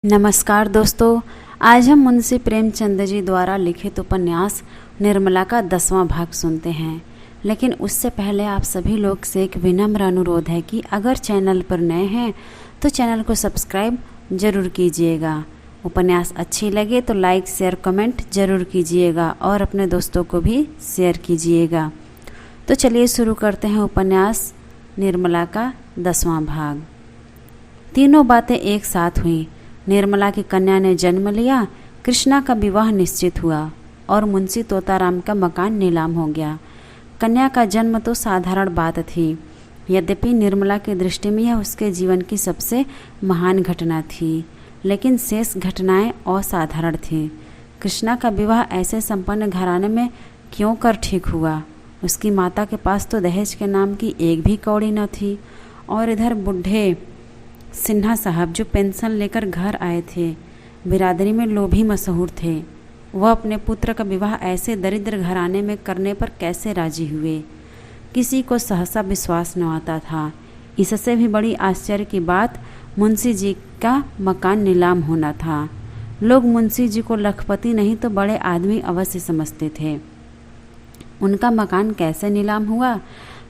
नमस्कार दोस्तों, आज हम मुंशी प्रेमचंद जी द्वारा लिखित उपन्यास निर्मला का 10वां भाग सुनते हैं। लेकिन उससे पहले आप सभी लोग से एक विनम्र अनुरोध है कि अगर चैनल पर नए हैं तो चैनल को सब्सक्राइब जरूर कीजिएगा। उपन्यास अच्छी लगे तो लाइक शेयर कमेंट जरूर कीजिएगा और अपने दोस्तों को भी शेयर कीजिएगा। तो चलिए शुरू करते हैं उपन्यास निर्मला का 10वां भाग। तीनों बातें एक साथ हुई। निर्मला की कन्या ने जन्म लिया, कृष्णा का विवाह निश्चित हुआ और मुंशी तोताराम का मकान नीलाम हो गया। कन्या का जन्म तो साधारण बात थी, यद्यपि निर्मला की दृष्टि में यह उसके जीवन की सबसे महान घटना थी, लेकिन शेष घटनाएं असाधारण थीं। कृष्णा का विवाह ऐसे संपन्न घराने में क्यों कर ठीक हुआ? उसकी माता के पास तो दहेज के नाम की एक भी कौड़ी न थी, और इधर बूढ़े सिन्हा साहब जो पेंशन लेकर घर आए थे, बिरादरी में लोभी मशहूर थे। वह अपने पुत्र का विवाह ऐसे दरिद्र घराने में करने पर कैसे राजी हुए? किसी को सहसा विश्वास न आता था। इससे भी बड़ी आश्चर्य की बात मुंशी जी का मकान नीलाम होना था। लोग मुंशी जी को लखपति नहीं तो बड़े आदमी अवश्य समझते थे। उनका मकान कैसे नीलाम हुआ?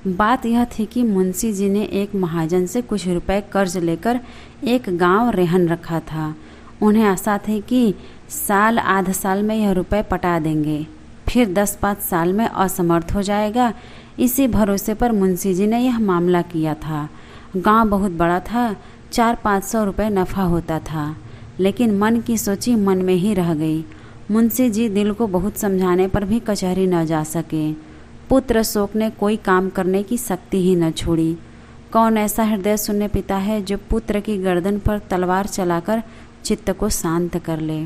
बात यह थी कि मुंशी जी ने एक महाजन से कुछ रुपए कर्ज लेकर एक गांव रेहन रखा था। उन्हें आशा थी कि साल आध साल में यह रुपए पटा देंगे, फिर 10-5 साल में असमर्थ हो जाएगा। इसी भरोसे पर मुंशी जी ने यह मामला किया था। गांव बहुत बड़ा था, 400-500 रुपये नफ़ा होता था, लेकिन मन की सोची मन में ही रह गई। मुंशी जी दिल को बहुत समझाने पर भी कचहरी न जा सके। पुत्र शोक ने कोई काम करने की शक्ति ही न छोड़ी। कौन ऐसा हृदय शून्य पिता है जो पुत्र की गर्दन पर तलवार चलाकर चित्त को शांत कर ले?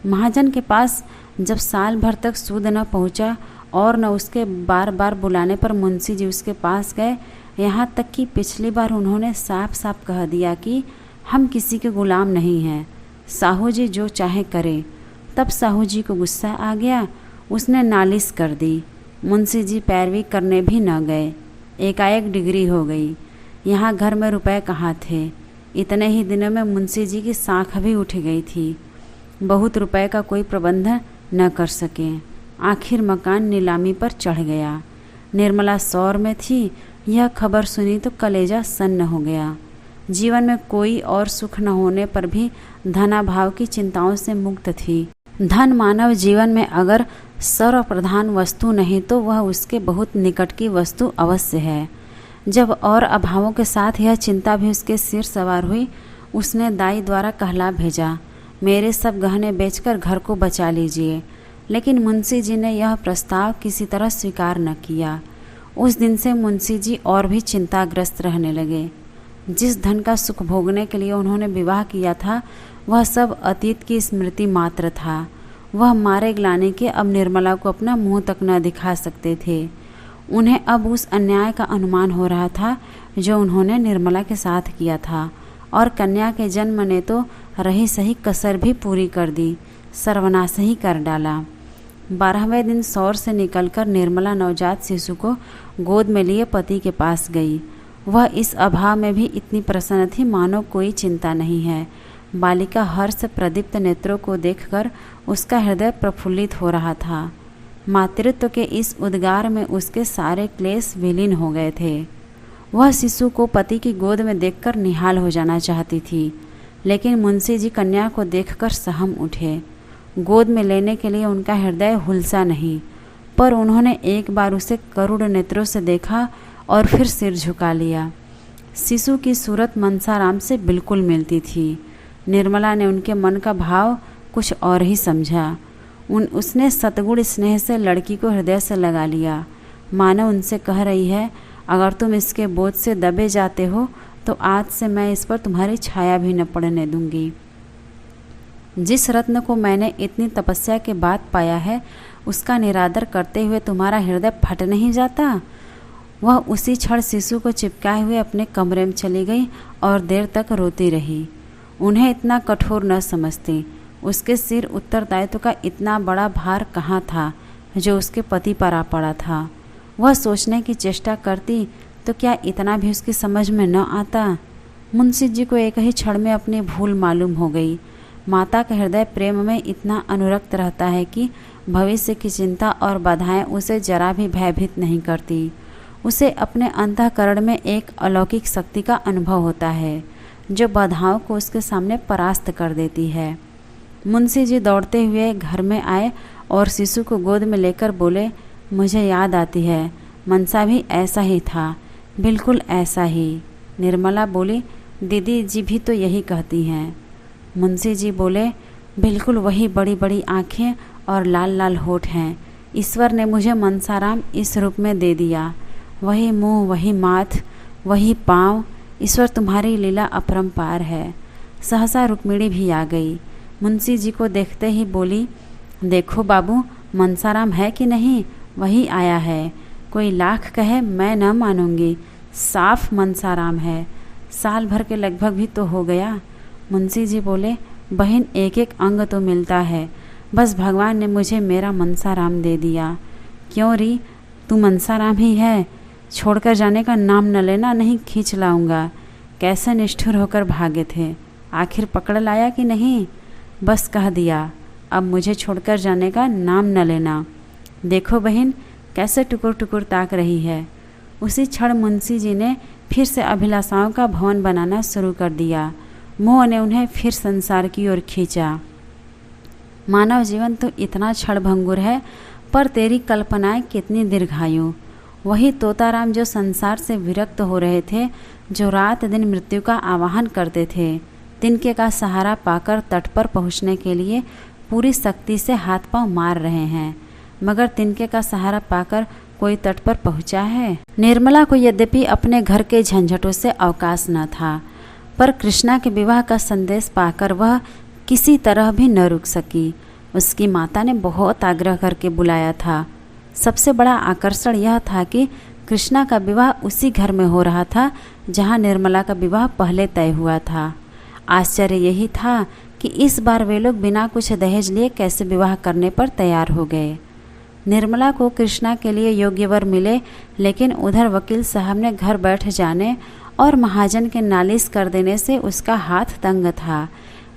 महाजन के पास जब साल भर तक सूद न पहुंचा और न उसके बार बार बुलाने पर मुंशी जी उसके पास गए, यहाँ तक कि पिछली बार उन्होंने साफ साफ कह दिया कि हम किसी के गुलाम नहीं हैं, साहू जी जो चाहे करे। तब साहू जी को गुस्सा आ गया, उसने नालिश कर दी। मुंशी जी पैरवी करने भी न गए। एकाएक डिग्री हो गई। यहाँ घर में रुपए कहाँ थे? इतने ही दिनों में मुंशी जी की साख भी उठ गई थी। बहुत रुपए का कोई प्रबंध न कर सके। आखिर मकान नीलामी पर चढ़ गया। निर्मला सौर में थी। यह खबर सुनी तो कलेजा सन्न हो गया। जीवन में कोई और सुख न होने पर भी धनाभाव की चिंताओं से मुक्त थी। धन मानव जीवन में अगर सर्वप्रधान वस्तु नहीं तो वह उसके बहुत निकट की वस्तु अवश्य है। जब और अभावों के साथ यह चिंता भी उसके सिर सवार हुई, उसने दाई द्वारा कहला भेजा, मेरे सब गहने बेचकर घर को बचा लीजिए। लेकिन मुंशी जी ने यह प्रस्ताव किसी तरह स्वीकार न किया। उस दिन से मुंशी जी और भी चिंताग्रस्त रहने लगे। जिस धन का सुख भोगने के लिए उन्होंने विवाह किया था, वह सब अतीत की स्मृति मात्र था। वह मारे ग्लानि के अब निर्मला को अपना मुंह तक न दिखा सकते थे। उन्हें अब उस अन्याय का अनुमान हो रहा था जो उन्होंने निर्मला के साथ किया था, और कन्या के जन्म ने तो रही सही कसर भी पूरी कर दी, सर्वनाश ही कर डाला। 12वें दिन सौर से निकलकर निर्मला नवजात शिशु को गोद में लिए पति के पास गई। वह इस अभाव में भी इतनी प्रसन्न थी मानो कोई चिंता नहीं है। बालिका हर्ष प्रदीप्त नेत्रों को देखकर उसका हृदय प्रफुल्लित हो रहा था। मातृत्व के इस उद्गार में उसके सारे क्लेश विलीन हो गए थे। वह शिशु को पति की गोद में देखकर निहाल हो जाना चाहती थी, लेकिन मुंशी जी कन्या को देखकर सहम उठे। गोद में लेने के लिए उनका हृदय हुलसा नहीं, पर उन्होंने एक बार उसे करुण नेत्रों से देखा और फिर सिर झुका लिया। शिशु की सूरत मनसाराम से बिल्कुल मिलती थी। निर्मला ने उनके मन का भाव कुछ और ही समझा। उसने सतगुण स्नेह से लड़की को हृदय से लगा लिया, मानो उनसे कह रही है, अगर तुम इसके बोझ से दबे जाते हो तो आज से मैं इस पर तुम्हारी छाया भी न पड़ने दूंगी। जिस रत्न को मैंने इतनी तपस्या के बाद पाया है, उसका निरादर करते हुए तुम्हारा हृदय फट नहीं जाता? वह उसी क्षण शिशु को चिपकाए हुए अपने कमरे में चली गई और देर तक रोती रही। उन्हें इतना कठोर न समझती। उसके सिर उत्तरदायित्व का इतना बड़ा भार कहाँ था जो उसके पति पर आ पड़ा था। वह सोचने की चेष्टा करती तो क्या इतना भी उसकी समझ में न आता? मुंशी जी को एक ही क्षण में अपनी भूल मालूम हो गई। माता का हृदय प्रेम में इतना अनुरक्त रहता है कि भविष्य की चिंता और बाधाएं उसे जरा भी भयभीत नहीं करती। उसे अपने अंतःकरण में एक अलौकिक शक्ति का अनुभव होता है जो बाधाओं को उसके सामने परास्त कर देती है। मुंशी जी दौड़ते हुए घर में आए और शिशु को गोद में लेकर बोले, मुझे याद आती है, मनसा भी ऐसा ही था, बिल्कुल ऐसा ही। निर्मला बोली, दीदी जी भी तो यही कहती हैं। मुंशी जी बोले, बिल्कुल वही बड़ी बड़ी आँखें और लाल लाल होठ हैं। ईश्वर ने मुझे मनसाराम इस रूप में दे दिया। वही मुंह, वही माथ, वही पाँव। ईश्वर तुम्हारी लीला अपरंपार है। सहसा रुक्मिणी भी आ गई। मुंशी जी को देखते ही बोली, देखो बाबू, मनसाराम है कि नहीं, वही आया है। कोई लाख कहे मैं न मानूंगी, साफ मनसाराम है। साल भर के लगभग भी तो हो गया। मुंशी जी बोले, बहन एक एक अंग तो मिलता है, बस भगवान ने मुझे मेरा मनसाराम दे दिया। क्यों री, तू मनसाराम ही है? छोड़कर जाने का नाम न लेना, नहीं खींच लाऊंगा। कैसे निष्ठुर होकर भागे थे, आखिर पकड़ लाया कि नहीं? बस कह दिया, अब मुझे छोड़कर जाने का नाम न लेना। देखो बहन कैसे टुकुर टुकुर ताक रही है। उसी क्षण मुंशी जी ने फिर से अभिलाषाओं का भवन बनाना शुरू कर दिया। मोह ने उन्हें फिर संसार की ओर खींचा। मानव जीवन तो इतना क्षणभंगुर है, पर तेरी कल्पनाएं कितनी दीर्घायु। वही तोताराम जो संसार से विरक्त हो रहे थे, जो रात दिन मृत्यु का आवाहन करते थे, तिनके का सहारा पाकर तट पर पहुँचने के लिए पूरी शक्ति से हाथ पांव मार रहे हैं, मगर तिनके का सहारा पाकर कोई तट पर पहुँचा है? निर्मला को यद्यपि अपने घर के झंझटों से अवकाश न था, पर कृष्णा के विवाह का संदेश पाकर वह किसी तरह भी न रुक सकी। उसकी माता ने बहुत आग्रह करके बुलाया था। सबसे बड़ा आकर्षण यह था कि कृष्णा का विवाह उसी घर में हो रहा था जहां निर्मला का विवाह पहले तय हुआ था। आश्चर्य यही था कि इस बार वे लोग बिना कुछ दहेज लिए कैसे विवाह करने पर तैयार हो गए। निर्मला को कृष्णा के लिए योग्य वर मिले, लेकिन उधर वकील साहब ने घर बैठ जाने और महाजन के नालिश कर देने से उसका हाथ तंग था।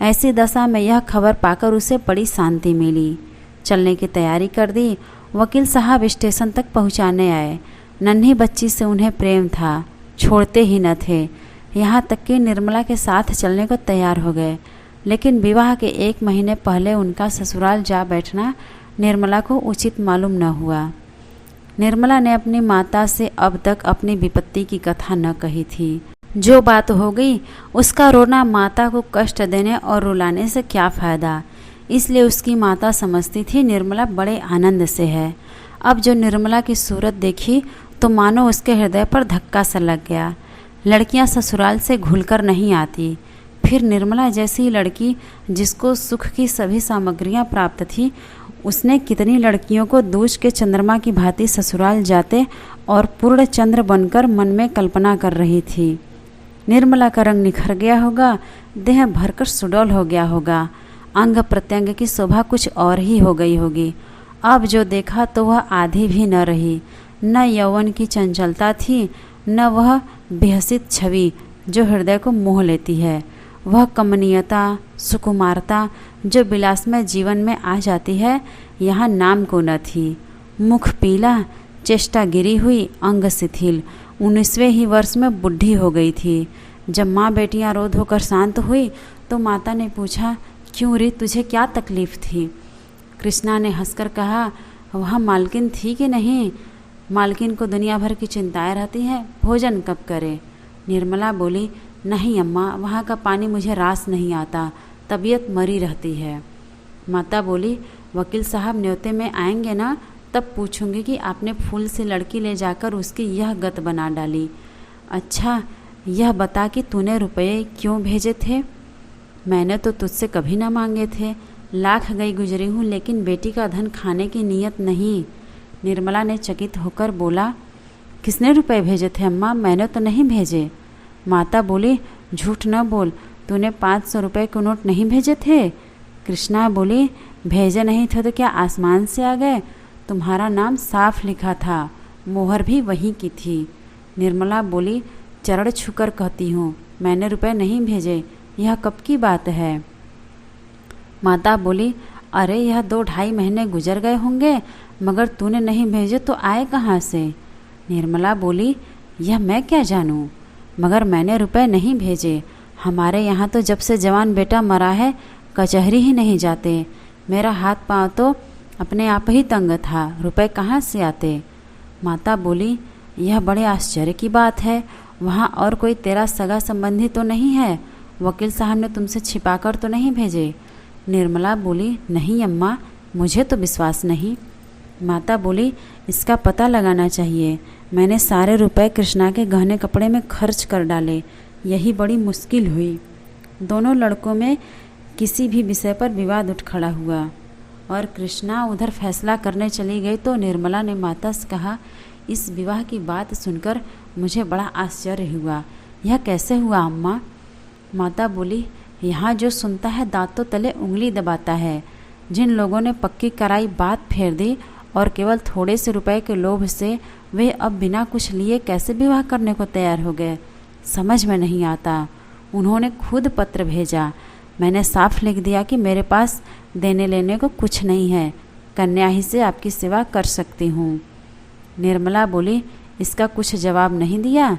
ऐसी दशा में यह खबर पाकर उसे बड़ी शांति मिली। चलने की तैयारी कर दी। वकील साहब स्टेशन तक पहुंचाने आए। नन्ही बच्ची से उन्हें प्रेम था, छोड़ते ही न थे। यहाँ तक कि निर्मला के साथ चलने को तैयार हो गए, लेकिन विवाह के 1 महीने पहले उनका ससुराल जा बैठना निर्मला को उचित मालूम न हुआ। निर्मला ने अपनी माता से अब तक अपनी विपत्ति की कथा न कही थी। जो बात हो गई उसका रोना माता को कष्ट देने और रुलाने से क्या फ़ायदा, इसलिए उसकी माता समझती थी निर्मला बड़े आनंद से है। अब जो निर्मला की सूरत देखी तो मानो उसके हृदय पर धक्का सा लग गया। लड़कियां ससुराल से घुलकर नहीं आती। फिर निर्मला जैसी लड़की जिसको सुख की सभी सामग्रियां प्राप्त थी, उसने कितनी लड़कियों को दूज के चंद्रमा की भांति ससुराल जाते और पूर्ण चंद्र बनकर मन में कल्पना कर रही थी। निर्मला का रंग निखर गया होगा, देह भरकर सुडौल हो गया होगा, अंग प्रत्यंग की शोभा कुछ और ही हो गई होगी। अब जो देखा तो वह आधी भी न रही। न यौवन की चंचलता थी, न वह बेहसित छवि जो हृदय को मोह लेती है। वह कमनीयता, सुकुमारता जो विलासमय जीवन में आ जाती है, यहाँ नाम को न थी। मुख पीला, चेष्टा गिरी हुई, अंग शिथिल। 19वें ही वर्ष में बुढ़ी हो गई थी। जब माँ बेटियाँ रो धोकर शांत हुई तो माता ने पूछा, क्यों रे, तुझे क्या तकलीफ थी? कृष्णा ने हंसकर कहा, वह मालकिन थी कि नहीं? मालकिन को दुनिया भर की चिंताएं रहती हैं, भोजन कब करे? निर्मला बोली, नहीं अम्मा, वहाँ का पानी मुझे रास नहीं आता, तबीयत मरी रहती है। माता बोली, वकील साहब न्योते में आएंगे ना, तब पूछूंगी कि आपने फूल से लड़की ले जाकर उसकी यह गत बना डाली। अच्छा, यह बता कि तूने रुपये क्यों भेजे थे? मैंने तो तुझसे कभी ना मांगे थे। लाख गई गुजरी हूँ, लेकिन बेटी का धन खाने की नीयत नहीं। निर्मला ने चकित होकर बोला, किसने रुपए भेजे थे अम्मा? मैंने तो नहीं भेजे। माता बोली, झूठ न बोल, तूने 500 रुपये के नोट नहीं भेजे थे? कृष्णा बोली, भेजे नहीं थे तो क्या आसमान से आ गए? तुम्हारा नाम साफ लिखा था, मोहर भी वहीं की थी। निर्मला बोली, चरण छूकर कहती हूँ, मैंने रुपए नहीं भेजे, यह कब की बात है? माता बोली, अरे यह 2-2.5 महीने गुजर गए होंगे, मगर तूने नहीं भेजे तो आए कहाँ से? निर्मला बोली, यह मैं क्या जानूँ, मगर मैंने रुपए नहीं भेजे। हमारे यहाँ तो जब से जवान बेटा मरा है कचहरी ही नहीं जाते। मेरा हाथ पाँव तो अपने आप ही तंग था, रुपए कहाँ से आते? माता बोली, यह बड़े आश्चर्य की बात है। वहाँ और कोई तेरा सगा संबंधी तो नहीं है? वकील साहब ने तुमसे छिपाकर तो नहीं भेजे? निर्मला बोली, नहीं अम्मा, मुझे तो विश्वास नहीं। माता बोली, इसका पता लगाना चाहिए। मैंने सारे रुपए कृष्णा के गहने कपड़े में खर्च कर डाले, यही बड़ी मुश्किल हुई। दोनों लड़कों में किसी भी विषय पर विवाद उठ खड़ा हुआ और कृष्णा उधर फैसला करने चली गई तो निर्मला ने माता से कहा, इस विवाह की बात सुनकर मुझे बड़ा आश्चर्य हुआ। यह कैसे हुआ अम्मा? माता बोली, यहाँ जो सुनता है दांतों तले उंगली दबाता है। जिन लोगों ने पक्की कराई बात फेर दी और केवल थोड़े से रुपए के लोभ से वे अब बिना कुछ लिए कैसे विवाह करने को तैयार हो गए, समझ में नहीं आता। उन्होंने खुद पत्र भेजा। मैंने साफ लिख दिया कि मेरे पास देने लेने को कुछ नहीं है, कन्या ही से आपकी सेवा कर सकती हूँ। निर्मला बोली, इसका कुछ जवाब नहीं दिया?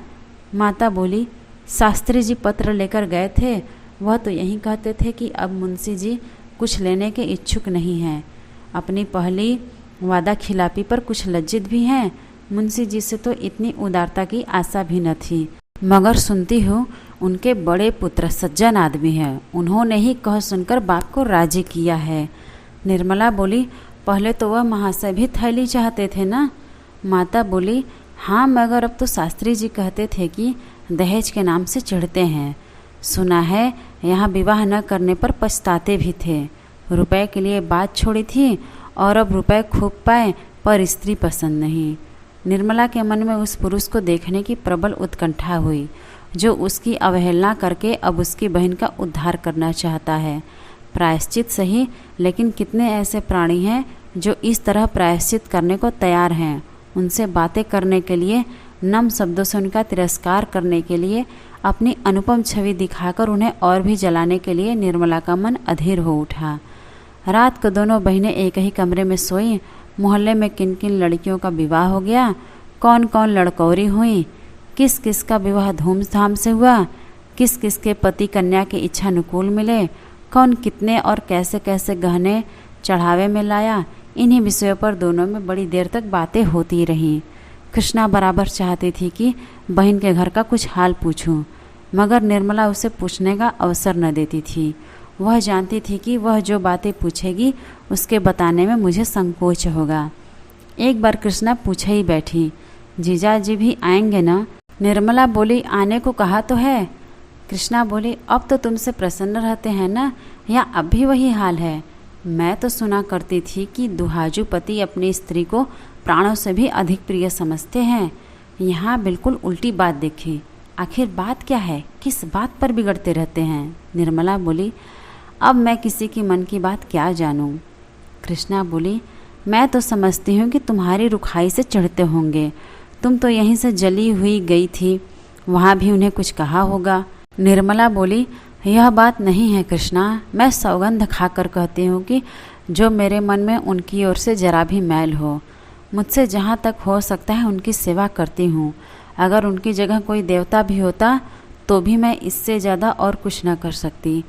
माता बोली, शास्त्री जी पत्र लेकर गए थे, वह तो यही कहते थे कि अब मुंशी जी कुछ लेने के इच्छुक नहीं हैं। अपनी पहली वादा खिलापी पर कुछ लज्जित भी हैं। मुंशी जी से तो इतनी उदारता की आशा भी न थी, मगर सुनती हूँ उनके बड़े पुत्र सज्जन आदमी हैं, उन्होंने ही कह सुनकर बाप को राजी किया है। निर्मला बोली, पहले तो वह महाशय भी थैली चाहते थे ना? माता बोली, हाँ, मगर अब तो शास्त्री जी कहते थे कि दहेज के नाम से चिढ़ते हैं। सुना है यहाँ विवाह न करने पर पछताते भी थे। रुपए के लिए बात छोड़ी थी और अब रुपए खूब पाए पर स्त्री पसंद नहीं। निर्मला के मन में उस पुरुष को देखने की प्रबल उत्कंठा हुई जो उसकी अवहेलना करके अब उसकी बहन का उद्धार करना चाहता है। प्रायश्चित सही, लेकिन कितने ऐसे प्राणी हैं जो इस तरह प्रायश्चित करने को तैयार हैं। उनसे बातें करने के लिए, नम शब्दों से उनका तिरस्कार करने के लिए, अपनी अनुपम छवि दिखाकर उन्हें और भी जलाने के लिए निर्मला का मन अधीर हो उठा। रात को दोनों बहनें एक ही कमरे में सोईं। मोहल्ले में किन किन लड़कियों का विवाह हो गया, कौन कौन लड़कौरी हुई, किस किस का विवाह धूमधाम से हुआ, किस किस के पति कन्या के इच्छानुकूल मिले, कौन कितने और कैसे कैसे गहने चढ़ावे में लाया, इन्हीं विषयों पर दोनों में बड़ी देर तक बातें होती रहीं। कृष्णा बराबर चाहती थी कि बहन के घर का कुछ हाल पूछूं, मगर निर्मला उसे पूछने का अवसर न देती थी। वह जानती थी कि वह जो बातें पूछेगी उसके बताने में मुझे संकोच होगा। एक बार कृष्णा पूछे ही बैठी, जीजा जी भी आएंगे ना? निर्मला बोली, आने को कहा तो है। कृष्णा बोली, अब तो तुमसे प्रसन्न रहते हैं ना, या अब भी वही हाल है? मैं तो सुना करती थी कि दुहाजू पति अपनी स्त्री को प्राणों से भी अधिक प्रिय समझते हैं। यहाँ बिल्कुल उल्टी बात देखी। आखिर बात क्या है, किस बात पर बिगड़ते रहते हैं? निर्मला बोली, अब मैं किसी की मन की बात क्या जानूं? कृष्णा बोली, मैं तो समझती हूँ कि तुम्हारी रुखाई से चढ़ते होंगे। तुम तो यहीं से जली हुई गई थी, वहाँ भी उन्हें कुछ कहा होगा। निर्मला बोली, यह बात नहीं है कृष्णा, मैं सौगंध खाकर कहती हूँ कि जो मेरे मन में उनकी ओर से जरा भी मैल हो, मुझसे जहाँ तक हो सकता है उनकी सेवा करती हूँ। अगर उनकी जगह कोई देवता भी होता तो भी मैं इससे ज़्यादा और कुछ न कर सकती।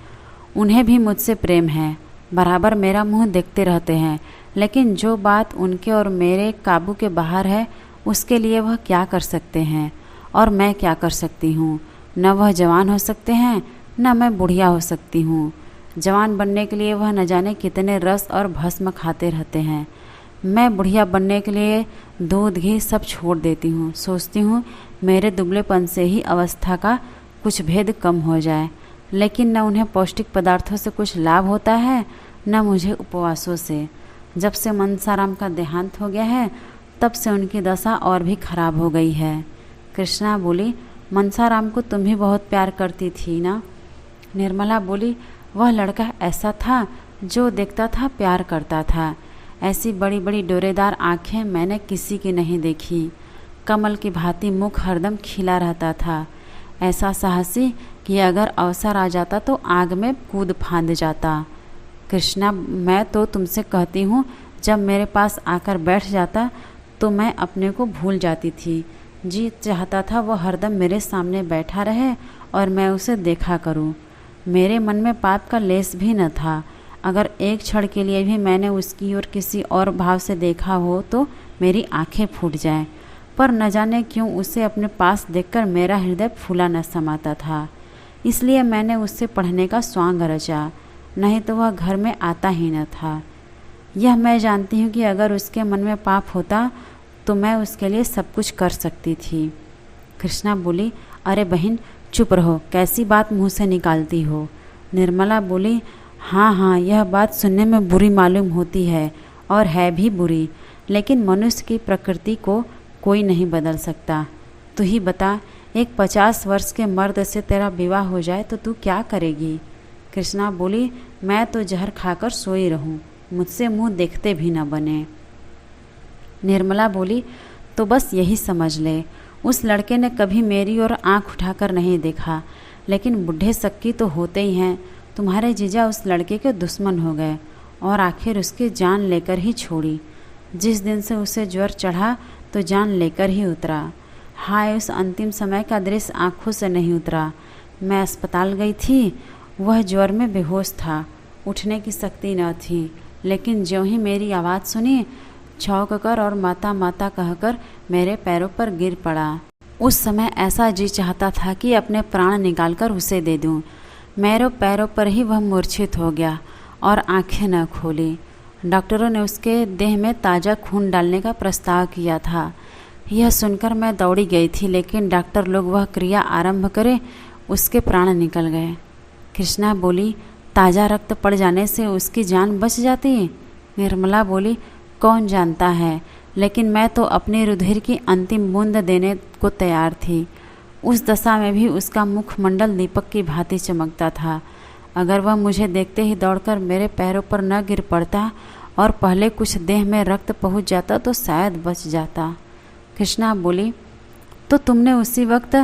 उन्हें भी मुझसे प्रेम है, बराबर मेरा मुंह देखते रहते हैं, लेकिन जो बात उनके और मेरे काबू के बाहर है उसके लिए वह क्या कर सकते हैं और मैं क्या कर सकती हूँ? न वह जवान हो सकते हैं, न मैं बुढ़िया हो सकती हूँ। जवान बनने के लिए वह न जाने कितने रस और भस्म खाते रहते हैं। मैं बुढ़िया बनने के लिए दूध घी सब छोड़ देती हूँ। सोचती हूँ मेरे दुबलेपन से ही अवस्था का कुछ भेद कम हो जाए, लेकिन न उन्हें पौष्टिक पदार्थों से कुछ लाभ होता है, न मुझे उपवासों से। जब से मनसाराम का देहांत हो गया है तब से उनकी दशा और भी खराब हो गई है। कृष्णा बोली, मनसाराम को तुम भी बहुत प्यार करती थी ना? निर्मला बोली, वह लड़का ऐसा था जो देखता था प्यार करता था। ऐसी बड़ी बड़ी डोरेदार आँखें मैंने किसी की नहीं देखी। कमल की भांति मुख हरदम खिला रहता था, ऐसा साहसी कि अगर अवसर आ जाता तो आग में कूद फांद जाता। कृष्णा, मैं तो तुमसे कहती हूँ, जब मेरे पास आकर बैठ जाता तो मैं अपने को भूल जाती थी। जी चाहता था वो हरदम मेरे सामने बैठा रहे और मैं उसे देखा करूँ। मेरे मन में पाप का लेस भी न था। अगर एक क्षण के लिए भी मैंने उसकी ओर किसी और भाव से देखा हो तो मेरी आंखें फूट जाएं। पर न जाने क्यों उसे अपने पास देखकर मेरा हृदय फूला न समाता था। इसलिए मैंने उससे पढ़ने का स्वांग रचा, नहीं तो वह घर में आता ही न था। यह मैं जानती हूँ कि अगर उसके मन में पाप होता तो मैं उसके लिए सब कुछ कर सकती थी। कृष्णा बोली, अरे बहन चुप रहो, कैसी बात मुँह से निकालती हो। निर्मला बोली, हाँ, यह बात सुनने में बुरी मालूम होती है और है भी बुरी, लेकिन मनुष्य की प्रकृति को कोई नहीं बदल सकता। तू ही बता, एक 50 वर्ष के मर्द से तेरा विवाह हो जाए तो तू क्या करेगी। कृष्णा बोली, मैं तो जहर खाकर सोई रहूं, मुझसे मुंह देखते भी न बने। निर्मला बोली, तो बस यही समझ ले, उस लड़के ने कभी मेरी ओर आंख उठाकर नहीं देखा, लेकिन बुढ़े सक्की तो होते ही हैं। तुम्हारे जीजा उस लड़के के दुश्मन हो गए और आखिर उसकी जान लेकर ही छोड़ी। जिस दिन से उसे ज्वर चढ़ा तो जान लेकर ही उतरा। हाय, उस अंतिम समय का दृश्य आंखों से नहीं उतरा। मैं अस्पताल गई थी, वह ज्वर में बेहोश था, उठने की शक्ति न थी, लेकिन ज्यों ही मेरी आवाज़ सुनी, चौंक कर और माता माता कहकर मेरे पैरों पर गिर पड़ा। उस समय ऐसा जी चाहता था कि अपने प्राण निकालकर उसे दे दूं। मेरे पैरों पर ही वह मूर्छित हो गया और आंखें न खोली। डॉक्टरों ने उसके देह में ताज़ा खून डालने का प्रस्ताव किया था। यह सुनकर मैं दौड़ी गई थी, लेकिन डॉक्टर लोग वह क्रिया आरंभ करे, उसके प्राण निकल गए। कृष्णा बोली, ताज़ा रक्त पड़ जाने से उसकी जान बच जाती। निर्मला बोली, कौन जानता है, लेकिन मैं तो अपने रुधिर की अंतिम बूंद देने को तैयार थी। उस दशा में भी उसका मुखमंडल दीपक की भांति चमकता था। अगर वह मुझे देखते ही दौड़कर मेरे पैरों पर न गिर पड़ता और पहले कुछ देह में रक्त पहुंच जाता तो शायद बच जाता। कृष्णा बोली, तो तुमने उसी वक्त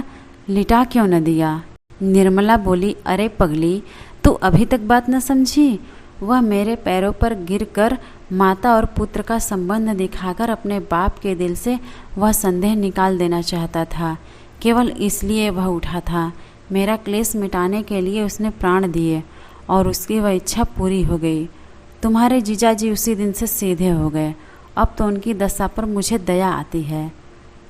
लिटा क्यों न दिया। निर्मला बोली, अरे पगली, तू अभी तक बात न समझी। वह मेरे पैरों पर गिरकर माता और पुत्र का संबंध दिखाकर अपने बाप के दिल से वह संदेह निकाल देना चाहता था। केवल इसलिए वह उठा था। मेरा क्लेश मिटाने के लिए उसने प्राण दिए और उसकी वह इच्छा पूरी हो गई। तुम्हारे जीजाजी उसी दिन से सीधे हो गए। अब तो उनकी दशा पर मुझे दया आती है।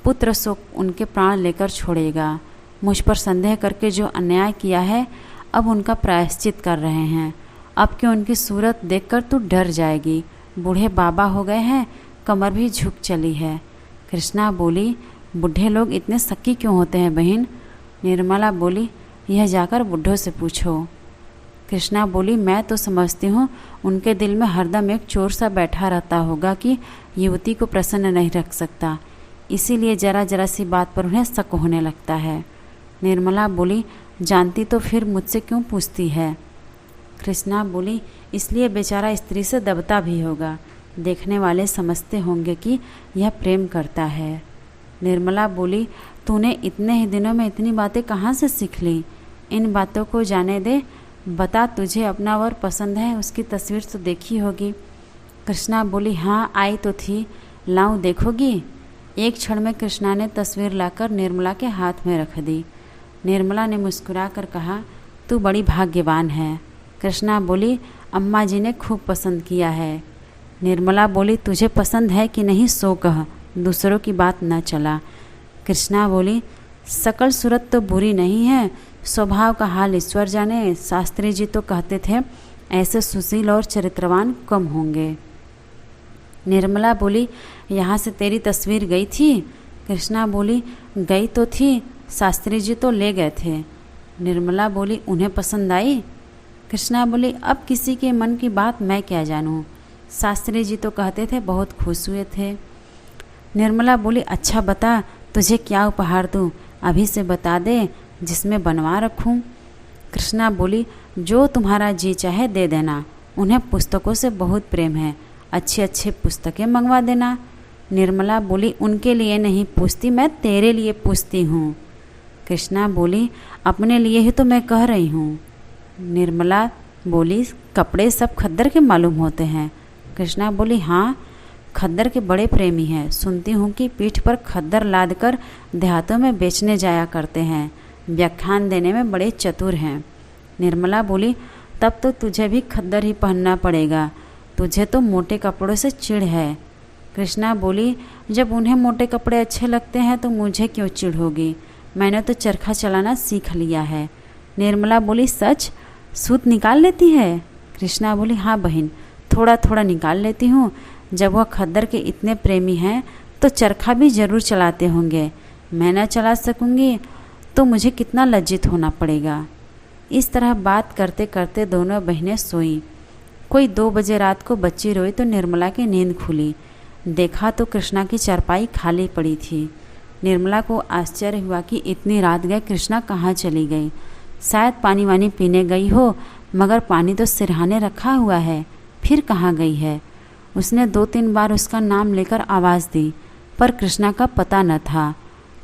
पुत्र शोक उनके प्राण लेकर छोड़ेगा। मुझ पर संदेह करके जो अन्याय किया है, अब उनका प्रायश्चित कर रहे हैं। अब क्यों उनकी सूरत देखकर तू डर जाएगी। बूढ़े बाबा हो गए हैं, कमर भी झुक चली है। कृष्णा बोली, बूढ़े लोग इतने शक्की क्यों होते हैं बहन। निर्मला बोली, यह जाकर बूढ़ों से पूछो। कृष्णा बोली, मैं तो समझती हूँ उनके दिल में हरदम एक चोर सा बैठा रहता होगा कि युवती को प्रसन्न नहीं रख सकता, इसीलिए जरा जरा सी बात पर उन्हें शक होने लगता है। निर्मला बोली, जानती तो फिर मुझसे क्यों पूछती है। कृष्णा बोली, इसलिए बेचारा स्त्री से दबता भी होगा। देखने वाले समझते होंगे कि यह प्रेम करता है। निर्मला बोली, तूने इतने ही दिनों में इतनी बातें कहाँ से सीख ली। इन बातों को जाने दे, बता तुझे अपना वर पसंद है, उसकी तस्वीर तो देखी होगी। कृष्णा बोली, हाँ आई तो थी, लाऊं देखोगी। एक क्षण में कृष्णा ने तस्वीर लाकर निर्मला के हाथ में रख दी। निर्मला ने मुस्कुरा कर कहा, तू बड़ी भाग्यवान है। कृष्णा बोली, अम्मा जी ने खूब पसंद किया है। निर्मला बोली, तुझे पसंद है कि नहीं सो कह, दूसरों की बात न चला। कृष्णा बोली, सकल सूरत तो बुरी नहीं है, स्वभाव का हाल ईश्वर जाने। शास्त्री जी तो कहते थे ऐसे सुशील और चरित्रवान कम होंगे। निर्मला बोली, यहाँ से तेरी तस्वीर गई थी। कृष्णा बोली, गई तो थी, शास्त्री जी तो ले गए थे। निर्मला बोली, उन्हें पसंद आई। कृष्णा बोली, अब किसी के मन की बात मैं क्या जानूँ, शास्त्री जी तो कहते थे बहुत खुश हुए थे। निर्मला बोली, अच्छा बता तुझे क्या उपहार दूँ, अभी से बता दे जिसमें बनवा रखूँ। कृष्णा बोली, जो तुम्हारा जी चाहे दे देना, उन्हें पुस्तकों से बहुत प्रेम है, अच्छी अच्छी पुस्तकें मंगवा देना। निर्मला बोली, उनके लिए नहीं पूछती, मैं तेरे लिए पूछती हूँ। कृष्णा बोली, अपने लिए ही तो मैं कह रही हूँ। निर्मला बोली, कपड़े सब खद्दर के मालूम होते हैं। कृष्णा बोली, हाँ, खद्दर के बड़े प्रेमी हैं। सुनती हूँ कि पीठ पर खद्दर लाद कर देहातों में बेचने जाया करते हैं। व्याख्यान देने में बड़े चतुर हैं। निर्मला बोली, तब तो तुझे भी खद्दर ही पहनना पड़ेगा, तुझे तो मोटे कपड़ों से चिढ़ है। कृष्णा बोली, जब उन्हें मोटे कपड़े अच्छे लगते हैं तो मुझे क्यों चिढ़ होगी, मैंने तो चरखा चलाना सीख लिया है। निर्मला बोली, सच? सूत निकाल लेती है? कृष्णा बोली, हाँ बहन, थोड़ा थोड़ा निकाल लेती हूँ। जब वह खद्दर के इतने प्रेमी हैं तो चरखा भी ज़रूर चलाते होंगे। मैं न चला सकूँगी तो मुझे कितना लज्जित होना पड़ेगा। इस तरह बात करते करते दोनों बहनें सोईं। कोई 2 बजे रात को बच्ची रोई तो निर्मला की नींद खुली। देखा तो कृष्णा की चारपाई खाली पड़ी थी। निर्मला को आश्चर्य हुआ कि इतनी रात गए कृष्णा कहाँ चली गई। शायद पानी वानी पीने गई हो, मगर पानी तो सिरहाने रखा हुआ है, फिर कहाँ गई है। उसने 2-3 बार उसका नाम लेकर आवाज़ दी, पर कृष्णा का पता न था।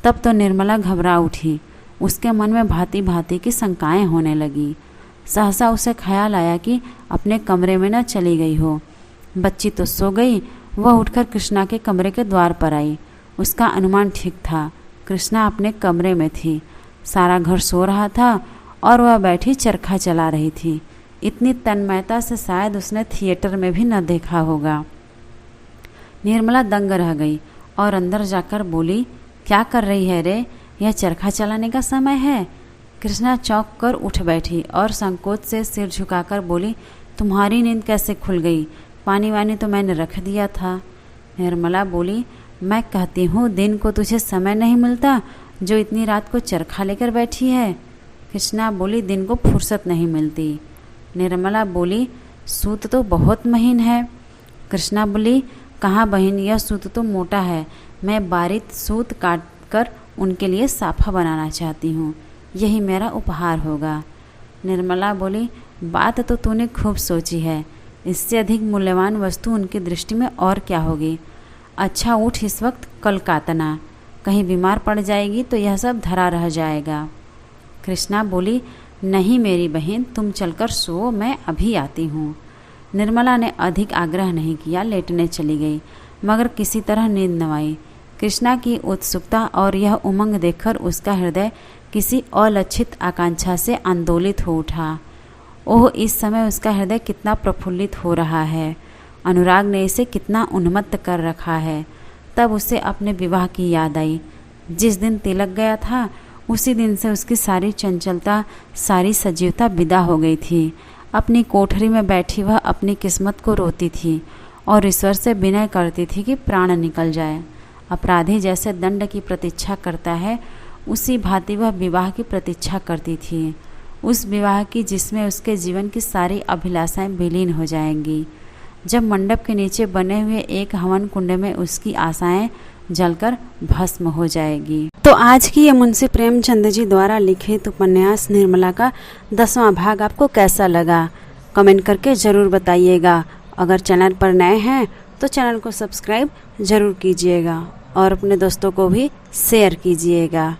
तब तो निर्मला घबरा उठी। उसके मन में भांति भांति की शंकाएं होने लगी। सहसा उसे ख्याल आया कि अपने कमरे में न चली गई हो। बच्ची तो सो गई। वह उठकर कृष्णा के कमरे के द्वार पर आई। उसका अनुमान ठीक था, कृष्णा अपने कमरे में थी। सारा घर सो रहा था और वह बैठी चरखा चला रही थी। इतनी तन्मयता से शायद उसने थिएटर में भी न देखा होगा। निर्मला दंग रह गई और अंदर जाकर बोली, क्या कर रही है रे, यह चरखा चलाने का समय है? कृष्णा चौंक कर उठ बैठी और संकोच से सिर झुकाकर बोली, तुम्हारी नींद कैसे खुल गई? पानी वानी तो मैंने रख दिया था। निर्मला बोली, मैं कहती हूँ दिन को तुझे समय नहीं मिलता जो इतनी रात को चरखा लेकर बैठी है। कृष्णा बोली, दिन को फुर्सत नहीं मिलती। निर्मला बोली, सूत तो बहुत महीन है। कृष्णा बोली, कहाँ बहन, यह सूत तो मोटा है। मैं बारीक सूत काट कर उनके लिए साफा बनाना चाहती हूँ, यही मेरा उपहार होगा। निर्मला बोली, बात तो तूने खूब सोची है, इससे अधिक मूल्यवान वस्तु उनकी दृष्टि में और क्या होगी। अच्छा उठ, इस वक्त कल कातना, कहीं बीमार पड़ जाएगी तो यह सब धरा रह जाएगा। कृष्णा बोली, नहीं मेरी बहन, तुम चलकर सो, मैं अभी आती हूँ। निर्मला ने अधिक आग्रह नहीं किया, लेटने चली गई, मगर किसी तरह नींद न आई। कृष्णा की उत्सुकता और यह उमंग देखकर उसका हृदय किसी अलक्षित आकांक्षा से आंदोलित हो उठा। ओह, इस समय उसका हृदय कितना प्रफुल्लित हो रहा है, अनुराग ने इसे कितना उन्मत्त कर रखा है। तब उसे अपने विवाह की याद आई। जिस दिन तिलक गया था उसी दिन से उसकी सारी चंचलता, सारी सजीवता विदा हो गई थी। अपनी कोठरी में बैठी वह अपनी किस्मत को रोती थी और ईश्वर से विनय करती थी कि प्राण निकल जाए। अपराधी जैसे दंड की प्रतीक्षा करता है, उसी भांति वह विवाह की प्रतीक्षा करती थी। उस विवाह की जिसमें उसके जीवन की सारी अभिलाषाएं विलीन हो जाएंगी। जब मंडप के नीचे बने हुए एक हवन कुंड में उसकी आशाएं जलकर भस्म हो जाएगी। तो आज की ये मुंशी प्रेमचंद जी द्वारा लिखित उपन्यास निर्मला का 10वां भाग आपको कैसा लगा, कमेंट करके ज़रूर बताइएगा। अगर चैनल पर नए हैं तो चैनल को सब्सक्राइब ज़रूर कीजिएगा और अपने दोस्तों को भी शेयर कीजिएगा।